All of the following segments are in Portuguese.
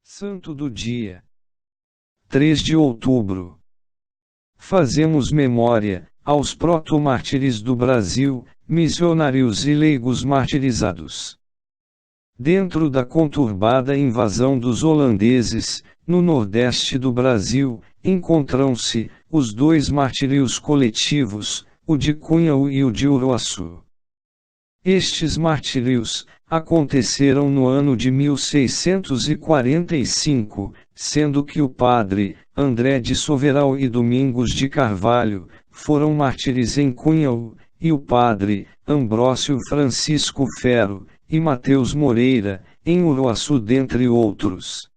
Santo do dia. 3 de outubro. Fazemos memória aos proto-mártires do Brasil, missionários e leigos martirizados. Dentro da conturbada invasão dos holandeses, no nordeste do Brasil, encontram-se os dois martírios coletivos, o de Cunhal e o de Uruaçu. Estes martírios aconteceram no ano de 1645, sendo que o padre André de Soveral e Domingos de Carvalho foram mártires em Cunhal, e o padre Ambrósio Francisco Ferro e Mateus Moreira, em Uruaçu, dentre outros.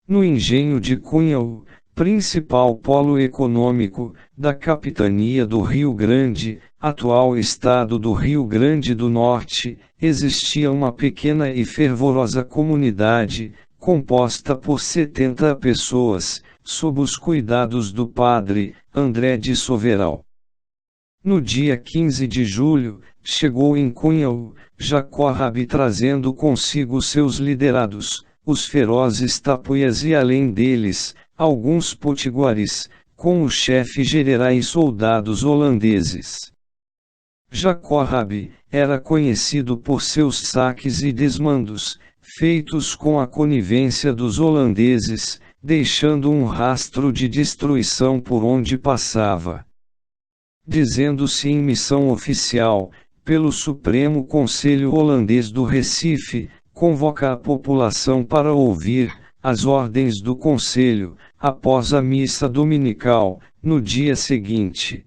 No engenho de Cunhal, principal polo econômico da capitania do Rio Grande, atual estado do Rio Grande do Norte, existia uma pequena e fervorosa comunidade, composta por 70 pessoas, sob os cuidados do padre André de Soveral. No dia 15 de julho, chegou em Cunhal, Jacob trazendo consigo seus liderados, os ferozes tapuias e além deles, alguns potiguares, com o chefe generais e soldados holandeses. Jacob era conhecido por seus saques e desmandos, feitos com a conivência dos holandeses, deixando um rastro de destruição por onde passava. Dizendo-se em missão oficial, pelo Supremo Conselho Holandês do Recife, convoca a população para ouvir as ordens do Conselho, após a missa dominical, no dia seguinte.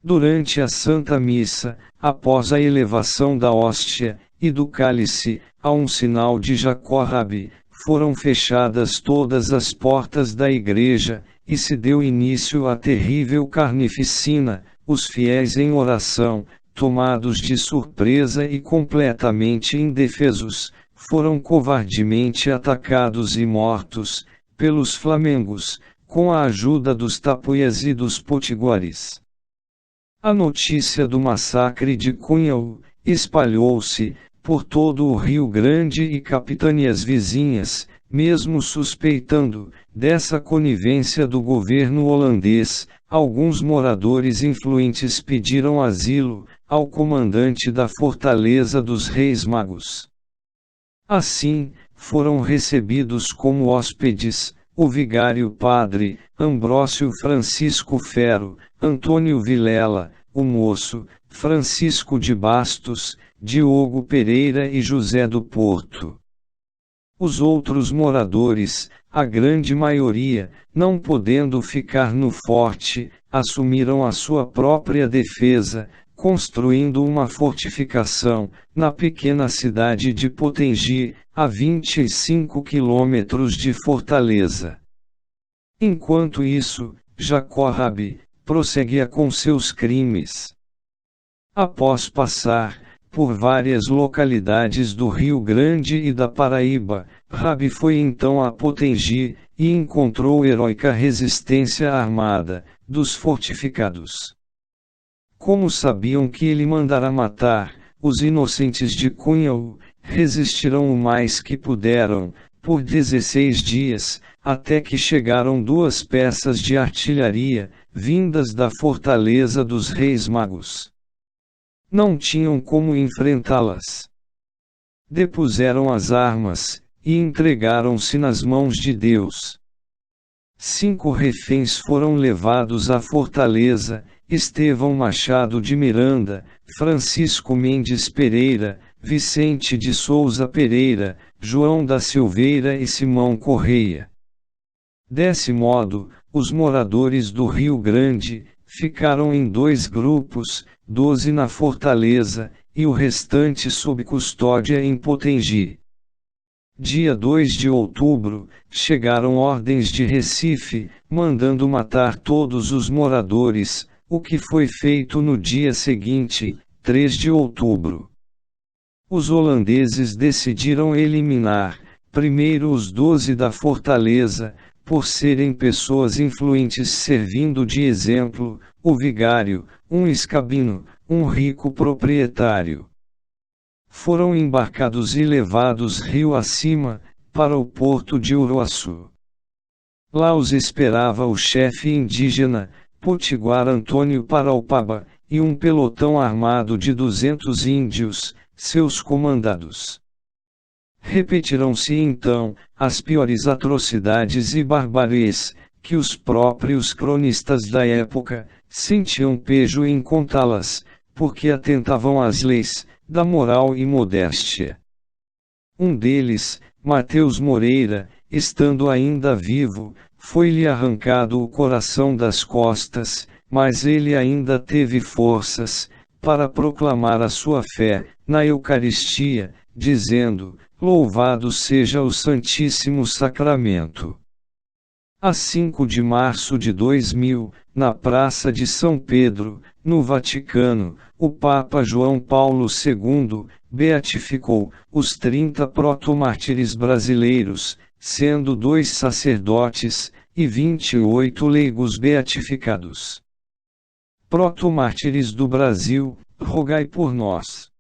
Durante a Santa Missa, após a elevação da hóstia e do cálice, a um sinal de Jacob, foram fechadas todas as portas da igreja, e se deu início à terrível carnificina. Os fiéis em oração, tomados de surpresa e completamente indefesos, foram covardemente atacados e mortos pelos flamengos, com a ajuda dos tapuias e dos potiguares. A notícia do massacre de Cunhal espalhou-se por todo o Rio Grande e capitanias vizinhas, mesmo suspeitando dessa conivência do governo holandês. Alguns moradores influentes pediram asilo ao comandante da Fortaleza dos Reis Magos. Assim, foram recebidos como hóspedes o vigário padre Ambrósio Francisco Ferro, Antônio Vilela, o moço Francisco de Bastos, Diogo Pereira e José do Porto. Os outros moradores, a grande maioria, não podendo ficar no forte, assumiram a sua própria defesa, construindo uma fortificação na pequena cidade de Potengi, a 25 quilômetros de Fortaleza. Enquanto isso, Jacob prosseguia com seus crimes. Após passar por várias localidades do Rio Grande e da Paraíba, Rabi foi então a Potengi, e encontrou heróica resistência armada dos fortificados. Como sabiam que ele mandara matar os inocentes de Cunhal, resistiram o mais que puderam, por 16 dias, até que chegaram 2 peças de artilharia, vindas da Fortaleza dos Reis Magos. Não tinham como enfrentá-las. Depuseram as armas, e entregaram-se nas mãos de Deus. 5 reféns foram levados à fortaleza: Estevão Machado de Miranda, Francisco Mendes Pereira, Vicente de Souza Pereira, João da Silveira e Simão Correia. Desse modo, os moradores do Rio Grande ficaram em 2 grupos, 12 na fortaleza, e o restante sob custódia em Potengi. Dia 2 de outubro, chegaram ordens de Recife, mandando matar todos os moradores, o que foi feito no dia seguinte, 3 de outubro. Os holandeses decidiram eliminar, primeiro os 12 da fortaleza, por serem pessoas influentes servindo de exemplo, o vigário, um escabino, um rico proprietário. Foram embarcados e levados rio acima, para o porto de Uruaçu. Lá os esperava o chefe indígena, Potiguar Antônio Paraupaba, e um pelotão armado de 200 índios, seus comandados. Repetirão-se então as piores atrocidades e barbáries, que os próprios cronistas da época sentiam pejo em contá-las, porque atentavam às leis da moral e modéstia. Um deles, Mateus Moreira, estando ainda vivo, foi-lhe arrancado o coração das costas, mas ele ainda teve forças para proclamar a sua fé na Eucaristia, dizendo: Louvado seja o Santíssimo Sacramento. A 5 de março de 2000, na Praça de São Pedro, no Vaticano, o Papa João Paulo II beatificou os 30 protomártires brasileiros, sendo 2 sacerdotes e 28 leigos beatificados. Protomártires do Brasil, rogai por nós.